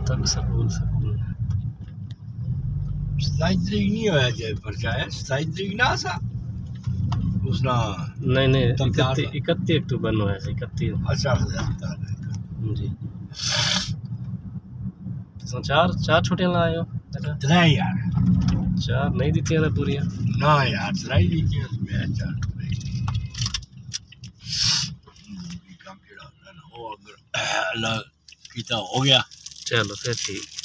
तक school school 27 तरीक नहीं होया जाए परचा है 27 तरीक ना सा उसना नहीं 31 अक्टूबर नो है 31 अच्छा जी तो चार छुट्टियां लाए हो त्रै यार चार नहीं दी ना पूरी ना यार त्रै दी मैं चार काम जेड़ा हो अगर अल्लाह कीता हो गया चलो फिर ठीक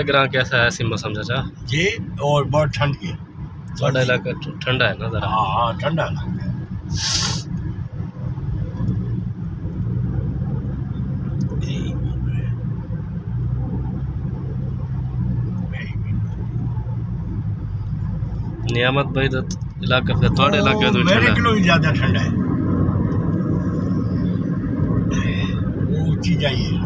ग्रां कैसा है ऐसी मौसम चाचा जी और बहुत ठंड की थोड़ा इलाका ठंडा है ना जरा हाँ ठंडा लगता है नियामत भाई तो इलाका फिर थोड़े इलाके तो मेरे किलो ज्यादा ठंडा है वो ऊंची जाइए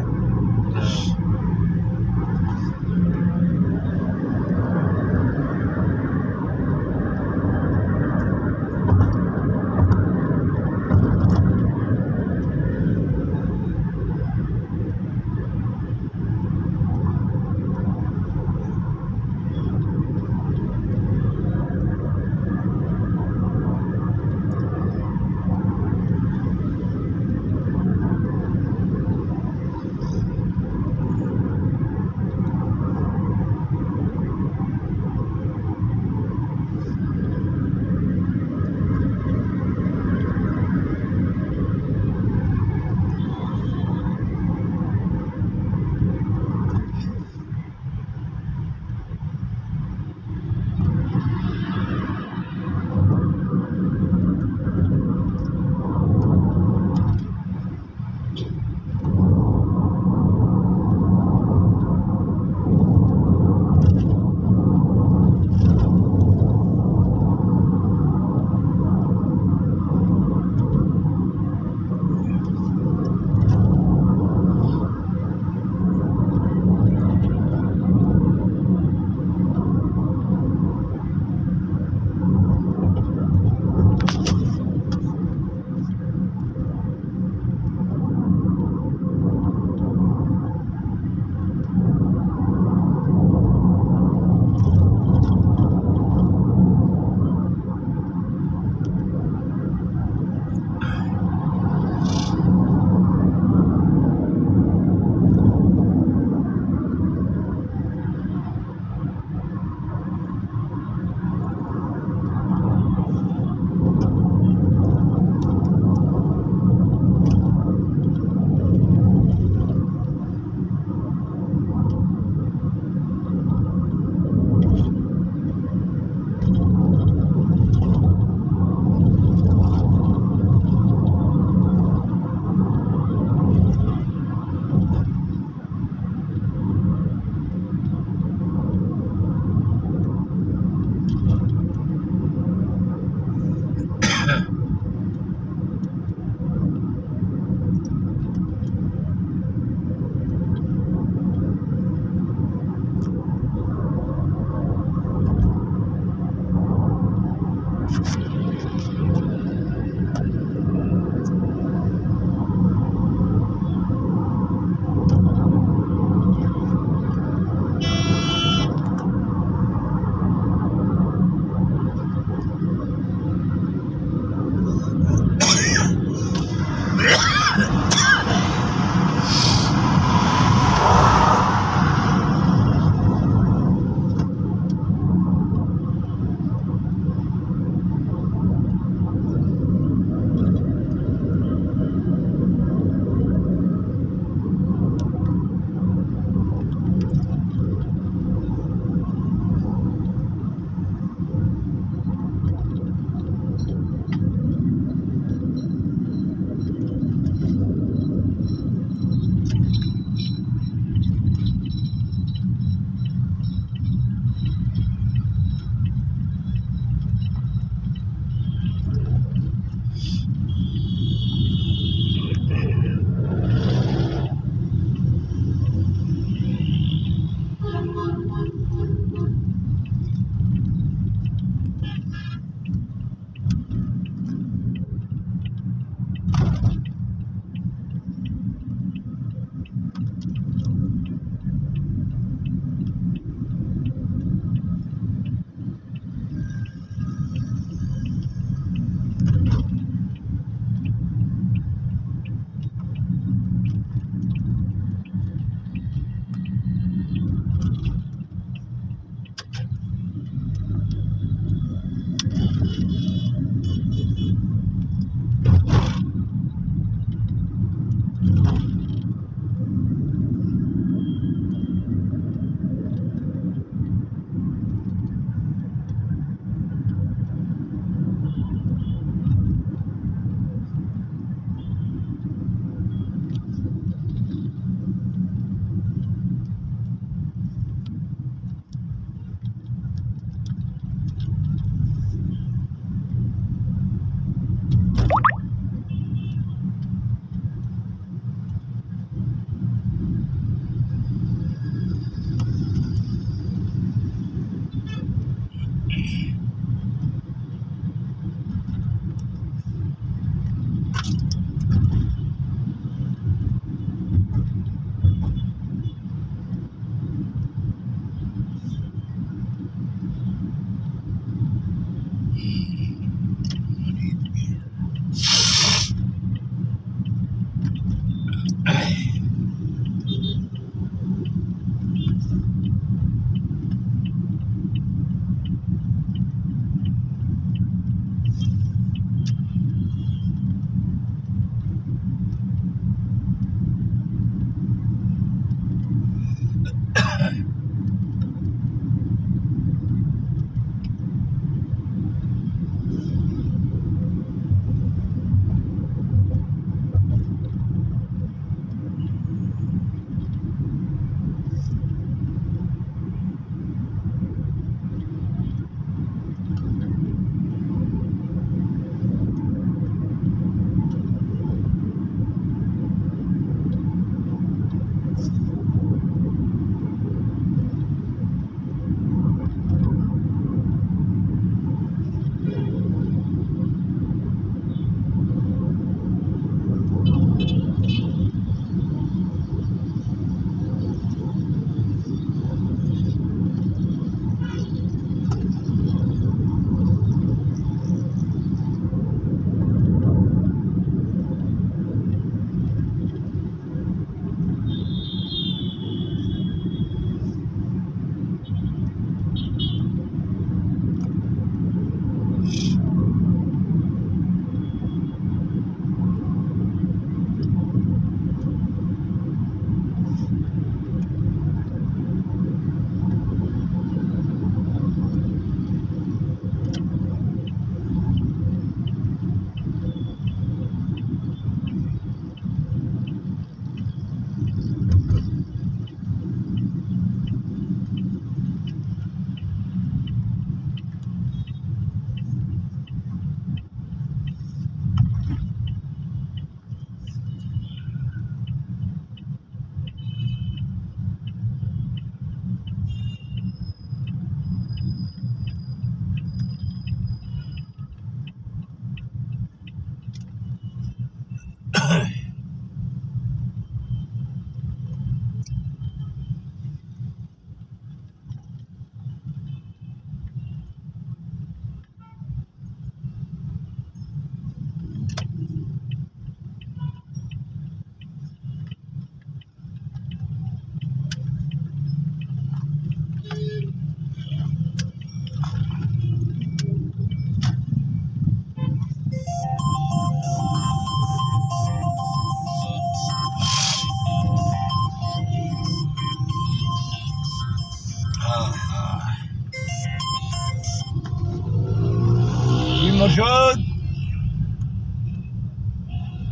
मशहूर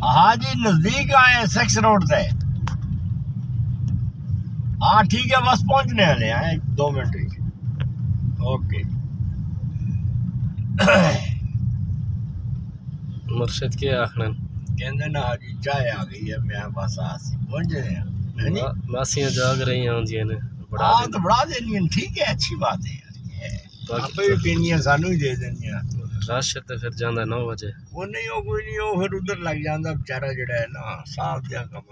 हाँ जी नजदीक आए सेक्स रोड से। हाँ ठीक है बस पहुंचने वाले हैं 2 मिनट। ओके मुर्शिद के आखिर कहते ना हाजी चाय आ गई है मैं बस आज पहुंच गए हैं। मासियां जाग रही हैं ने हाँ तो बढ़ा देनी ठीक है अच्छी बात है आपे भी पीनियां सानू ही दे देनियां। रश तो फिर जांदा 9 बजे वो नहीं हो कोई नहीं हो फिर उधर लग जाता बेचारा जड़ा है ना साफ दिया कम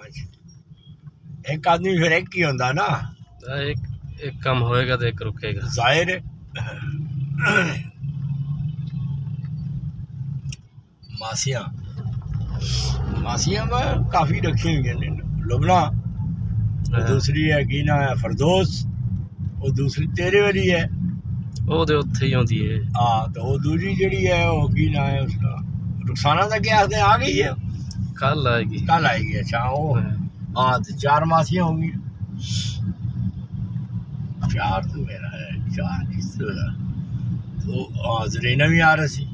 एक आदमी फिर एक ही होंदा ना एक कम होएगा तो एक रुकेगा जाहिर है। मासियां मासियां में काफी रखी हुई हैं लुबना दूसरी है की ना है फरदोस वो दूसरी तेरे वाली है वो दे उत्थे ही होंदी है। हाँ तो वो दूसरी जड़ी है वो की ना है उसका रुखसाना तक क्या आ गई है कल आएगी अच्छा वो हाँ तो 4 मासियां होंगी 4 तो मेरा है 4 किस तो हाँ जरीना भी आ रही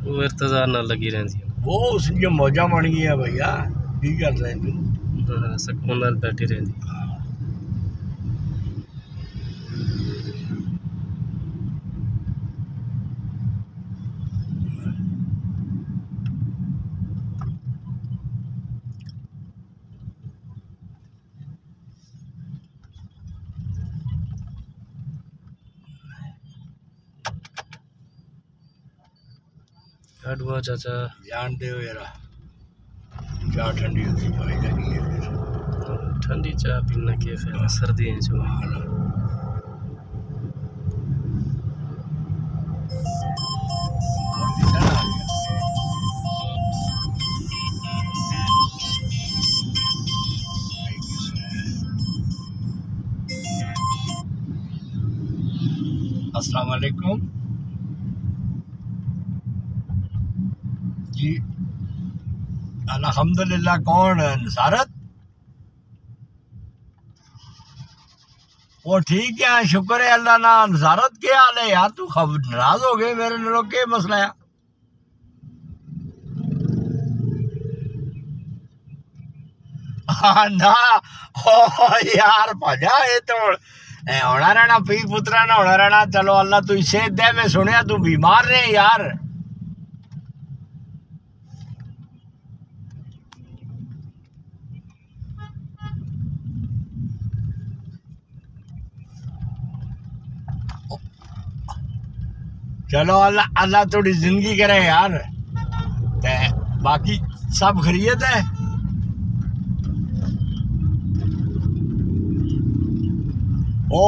वो इंतजार ना लगी रहती वो उसकी जो मौजा बन गई है भैया की कर रहे तू सुकून नाल बैठी रहती। अडवा चाचा जानते हो यार चाय ठंडी होती है ठंडी चाय पीना के फिर सर्दी है जो अस्सलाम वालेकुम जी। अल्हम्दुलिल्लाह। कौन? नसारत? वो ठीक है, शुक्र है अल्लाह ना। नसारत क्या हाल है यार? तू नाराज हो गए मेरे नाल? के मसला है? हाँ ना यार भजा ये तो होना रहना, पी पुत्रा ना होना रहना। चलो अल्लाह तू सेहत दे। मैं सुनिया तू बीमार रहे यार। चलो अल्लाह अल्लाह थोड़ी जिंदगी करे यार। ते बाकी सब खैरियत है? ओ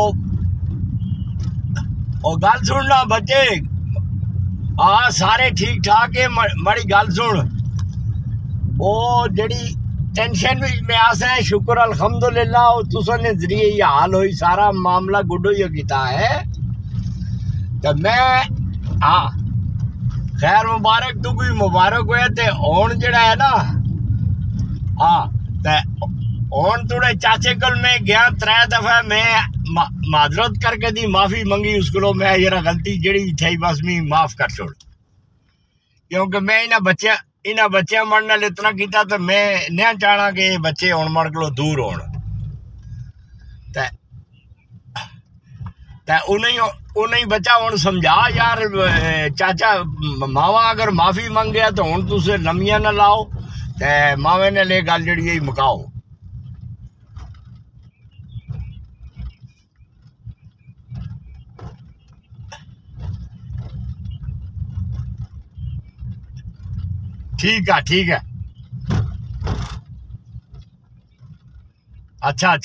गल सुनना बच्चे। हाँ सारे ठीक ठाक है। मड़ी गल सुन, ओ जड़ी टेंशन में आस है, शुक्र अल्हम्दुलिल्लाह तुसने जरिए ये हाल होई, सारा मामला गुड्डो ही किता है। तो मैं हाँ खैर मुबारक, तू कोई मुबारक होया। ते हुण जेड़ा है ना, हाँ ते हुण थोड़े चाचे कल मैं गया 3 दफा। मैं माजरत करके दी माफी मंगी उसको। मैं जरा गलती जड़ी थी बस मी माफ कर छोड़, क्योंकि मैं इन्हें बच्चे मन नाल इतना किया। तो मैं नहीं चाहना कि बच्चे हुण मन को दूर होण। उन्हें बच्चा हुण समझा यार, चाचा मावा अगर माफी मंग गया तो हुण तुसे लम्मिया ना लाओ। ते मावे ने ले गल जड़ी मुकाओ। ठीक है। अच्छा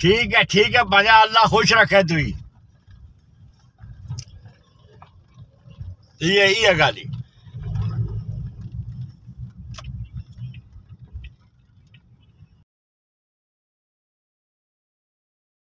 ठीक है भजा, अल्लाह खुश रखे तुई। ये गल ही।